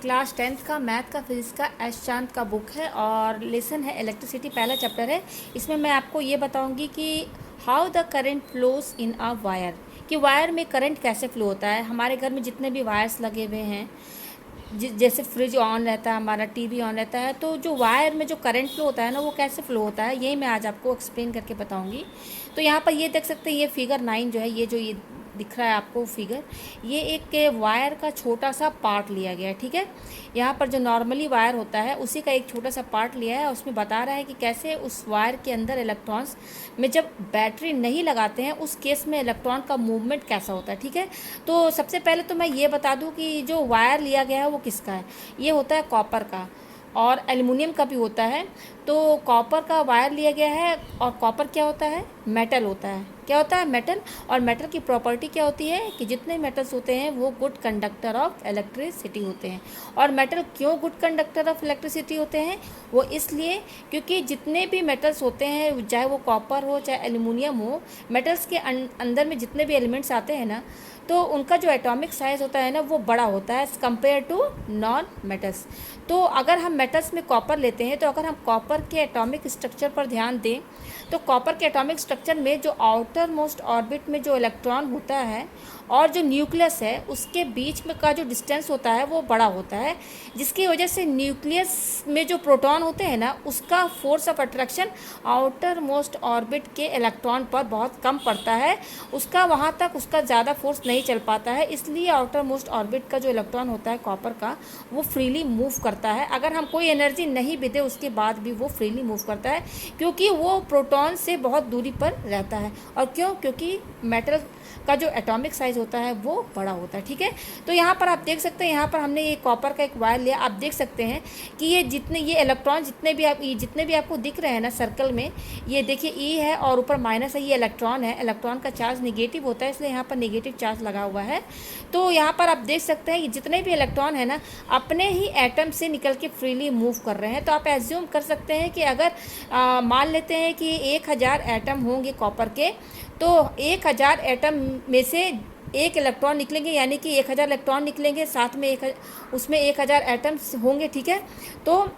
Class 10th का math का physics का एस चांद का बुक है और लेसन है इलेक्ट्रिसिटी, पहला चैप्टर है। इसमें मैं आपको ये बताऊंगी कि how the current flows in a wire, कि वायर में करंट कैसे फ्लो होता है। हमारे घर में जितने भी वायर्स लगे हुए हैं, जैसे फ्रिज ऑन रहता है, हमारा टीवी ऑन रहता है, तो जो वायर में जो करंट फ्लो होता है ना, वो कैसे फ्लो होता है, यही मैं आज आपको एक्सप्लेन करके बताऊंगी। तो यहाँ पर ये देख सकते हैं, ये फिगर 9 जो है, ये जो ये दिख रहा है आपको फिगर, ये एक वायर का छोटा सा पार्ट लिया गया है। ठीक है, यहाँ पर जो नॉर्मली वायर होता है उसी का एक छोटा सा पार्ट लिया है। उसमें बता रहा है कि कैसे उस वायर के अंदर इलेक्ट्रॉन्स में जब बैटरी नहीं लगाते हैं उस केस में इलेक्ट्रॉन का मूवमेंट कैसा होता है। ठीक है, तो सबसे पहले तो मैं ये बता दूं कि जो वायर लिया गया है वो किसका है। ये होता है कॉपर का, और एल्युमिनियम का भी होता है। तो कॉपर का वायर लिया गया है, और कॉपर क्या होता है, मेटल होता है। क्या होता है, मेटल। और मेटल की प्रॉपर्टी क्या होती है कि जितने मेटल्स होते हैं वो गुड कंडक्टर ऑफ इलेक्ट्रिसिटी होते हैं। और मेटल क्यों गुड कंडक्टर ऑफ इलेक्ट्रिसिटी होते हैं, वो इसलिए क्योंकि जितने भी मेटल्स होते हैं, चाहे वो कॉपर हो चाहे एल्युमिनियम हो, मेटल्स के अंदर में जितने भी एलिमेंट्स आते हैं ना, तो उनका जो एटॉमिक साइज़ होता है ना, वो बड़ा होता है as compare to non metals. तो अगर हम मेटल्स में कॉपर लेते हैं, तो अगर हम कॉपर के एटॉमिक स्ट्रक्चर पर ध्यान दें, तो कॉपर के एटॉमिक स्ट्रक्चर में जो आउटर मोस्ट ऑर्बिट में जो इलेक्ट्रॉन होता है और जो न्यूक्लियस है उसके बीच में का जो डिस्टेंस होता है वो बड़ा होता है, जिसकी वजह से न्यूक्लियस में जो प्रोटॉन होते हैं ना, उसका force of attraction outer most orbit के इलेक्ट्रॉन पर बहुत कम पड़ता है। उसका वहाँ तक उसका ज़्यादा फोर्स नहीं चल पाता है, इसलिए आउटर मोस्ट ऑर्बिट का जो इलेक्ट्रॉन होता है कॉपर का, वो फ्रीली मूव करता है। अगर हम कोई एनर्जी नहीं भी दें उसके बाद भी वो फ्रीली मूव करता है, क्योंकि वो प्रोटॉन से बहुत दूरी पर रहता है। और क्यों, क्योंकि मेटल का जो एटॉमिक साइज़ होता है वो बड़ा होता है। ठीक है, तो यहाँ पर आप देख सकते हैं, यहाँ पर हमने ये कॉपर का एक वायर लिया। आप देख सकते हैं कि ये इलेक्ट्रॉन जितने भी आपको दिख रहे हैं ना सर्कल में, ये देखिए ई है और ऊपर माइनस है, ये इलेक्ट्रॉन है। इलेक्ट्रॉन का चार्ज निगेटिव होता है, इसलिए यहाँ पर निगेटिव चार्ज लगा हुआ है। तो यहाँ पर आप देख सकते हैं कि जितने भी इलेक्ट्रॉन है ना, अपने ही एटम से निकल के फ्रीली मूव कर रहे हैं। तो आप एज्यूम कर सकते हैं कि अगर मान लेते हैं कि 1000 एटम होंगे कॉपर के, तो 1000 एटम में से एक इलेक्ट्रॉन निकलेंगे, यानी कि 1000 इलेक्ट्रॉन निकलेंगे, साथ में उसमें 1000 एटम्स होंगे। ठीक है, तो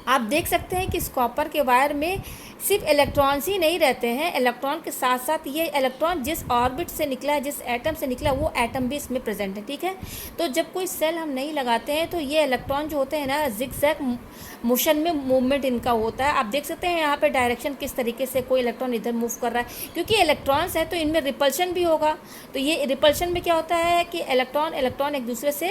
आप देख सकते हैं कि इस कॉपर के वायर में सिर्फ इलेक्ट्रॉन्स ही नहीं रहते हैं, इलेक्ट्रॉन के साथ साथ ये इलेक्ट्रॉन जिस ऑर्बिट से निकला है, जिस एटम से निकला, वो एटम भी इसमें प्रेजेंट है। ठीक है, तो जब कोई सेल हम नहीं लगाते हैं तो ये इलेक्ट्रॉन जो होते हैं ना, जिगजैग मोशन में मूवमेंट इनका होता है। आप देख सकते हैं यहाँ पे डायरेक्शन किस तरीके से कोई इलेक्ट्रॉन इधर मूव कर रहा है, क्योंकि इलेक्ट्रॉन्स है तो इनमें रिपल्शन भी होगा। तो ये रिपल्शन में क्या होता है कि इलेक्ट्रॉन एक दूसरे से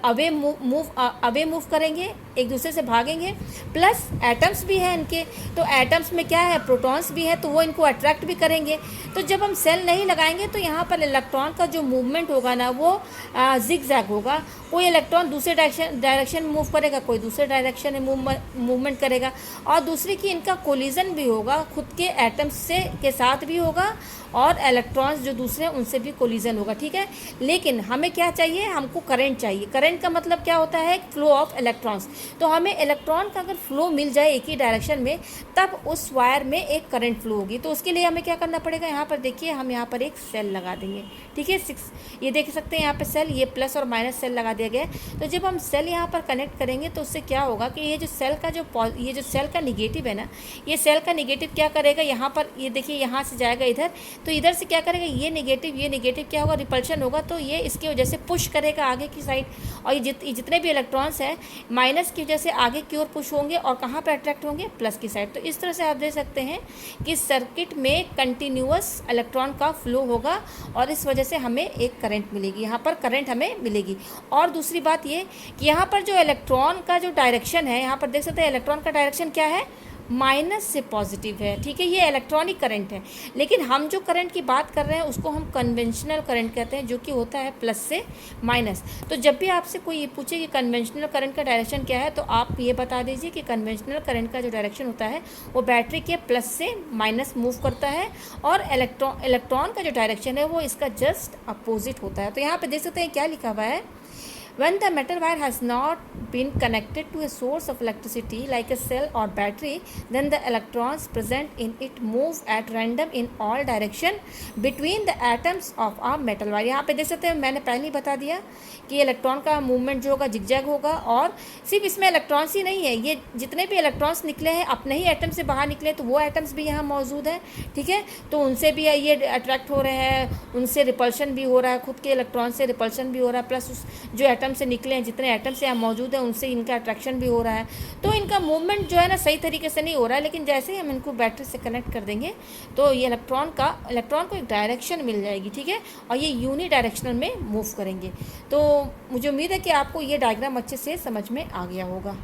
अवे मूव करेंगे, एक दूसरे से भागेंगे। प्लस एटम्स भी हैं इनके, तो एटम्स में क्या है, प्रोटॉन्स भी है, तो वो इनको अट्रैक्ट भी करेंगे। तो जब हम सेल नहीं लगाएंगे तो यहाँ पर इलेक्ट्रॉन का जो मूवमेंट होगा ना, वो जिगजैग होगा। कोई इलेक्ट्रॉन दूसरे डायरेक्शन में मूव करेगा, कोई दूसरे डायरेक्शन में मूवमेंट करेगा। और दूसरी कि इनका कोलिजन भी होगा, खुद के एटम्स से के साथ भी होगा, और इलेक्ट्रॉन्स जो दूसरे उनसे भी कोलिजन होगा। ठीक है, लेकिन हमें क्या चाहिए, हमको करंट चाहिए। करंट का मतलब क्या होता है, फ्लो ऑफ इलेक्ट्रॉन्स। तो हमें इलेक्ट्रॉन का अगर फ्लो मिल जाए एक ही डायरेक्शन में, तब उस वायर में एक करंट फ्लो होगी। तो उसके लिए हमें क्या करना पड़ेगा, यहाँ पर देखिए, हम यहाँ पर एक सेल लगा देंगे। ठीक है, 6 ये देख सकते हैं यहाँ पे सेल, ये प्लस और माइनस सेल लगा दिया गया है। तो जब हम सेल यहाँ पर कनेक्ट करेंगे तो उससे क्या होगा कि ये जो सेल का निगेटिव है ना, ये सेल का निगेटिव क्या करेगा, यहाँ पर ये देखिए, यहाँ से जाएगा इधर, तो इधर से क्या करेगा, ये निगेटिव क्या होगा, रिपल्शन होगा। तो ये इसकी वजह से पुश करेगा आगे की साइड, और ये जितने भी इलेक्ट्रॉन्स हैं माइनस की वजह से आगे की ओर पुश होंगे, और कहाँ पर अट्रैक्ट होंगे, प्लस की साइड। तो इस तरह से आप देख सकते हैं कि सर्किट में कंटिन्यूअस इलेक्ट्रॉन का फ्लो होगा, और इस वजह से हमें एक करंट मिलेगी, यहाँ पर करंट हमें मिलेगी। और दूसरी बात ये कि यहाँ पर जो इलेक्ट्रॉन का जो डायरेक्शन है, यहाँ पर देख सकते हैं इलेक्ट्रॉन का डायरेक्शन क्या है, माइनस से पॉजिटिव है। ठीक है, ये इलेक्ट्रॉनिक करंट है। लेकिन हम जो करंट की बात कर रहे हैं उसको हम कन्वेंशनल करंट कहते हैं, जो कि होता है प्लस से माइनस। तो जब भी आपसे कोई ये पूछे कि कन्वेंशनल करंट का डायरेक्शन क्या है, तो आप ये बता दीजिए कि कन्वेंशनल करंट का जो डायरेक्शन होता है वो बैटरी के प्लस से माइनस मूव करता है, और इलेक्ट्रॉन का जो डायरेक्शन है वो इसका जस्ट अपोजिट होता है। तो यहाँ पर देख सकते हैं क्या लिखा हुआ है, When the metal wire has not been connected to a source of electricity like a cell or battery, then the electrons present in it move at random in all direction between the atoms of a metal wire. यहाँ पे देख सकते हैं, मैंने पहले ही बता दिया कि इलेक्ट्रॉन का मूवमेंट जो होगा जिगजैग होगा, और सिर्फ इसमें इलेक्ट्रॉन्स ही नहीं है, ये जितने भी इलेक्ट्रॉन्स निकले हैं अपने ही एटम से बाहर निकले तो वो एटम्स भी यहाँ मौजूद हैं, ठीक है। तो उनसे भी ये अट्रैक्ट हो रहे हैं, उनसे रिपल्शन भी हो रहा है, खुद के इलेक्ट्रॉन से रिपल्शन भी हो रहा है, प्लस उस जो एटम से निकले हैं, जितने एटम से यहाँ मौजूद हैं उनसे इनका अट्रैक्शन भी हो रहा है। तो इनका मूवमेंट जो है ना सही तरीके से नहीं हो रहा है, लेकिन जैसे ही हम इनको बैटरी से कनेक्ट कर देंगे तो ये इलेक्ट्रॉन को एक डायरेक्शन मिल जाएगी, ठीक है, और ये यूनी डायरेक्शनल में मूव करेंगे। तो मुझे उम्मीद है कि आपको ये डायग्राम अच्छे से समझ में आ गया होगा।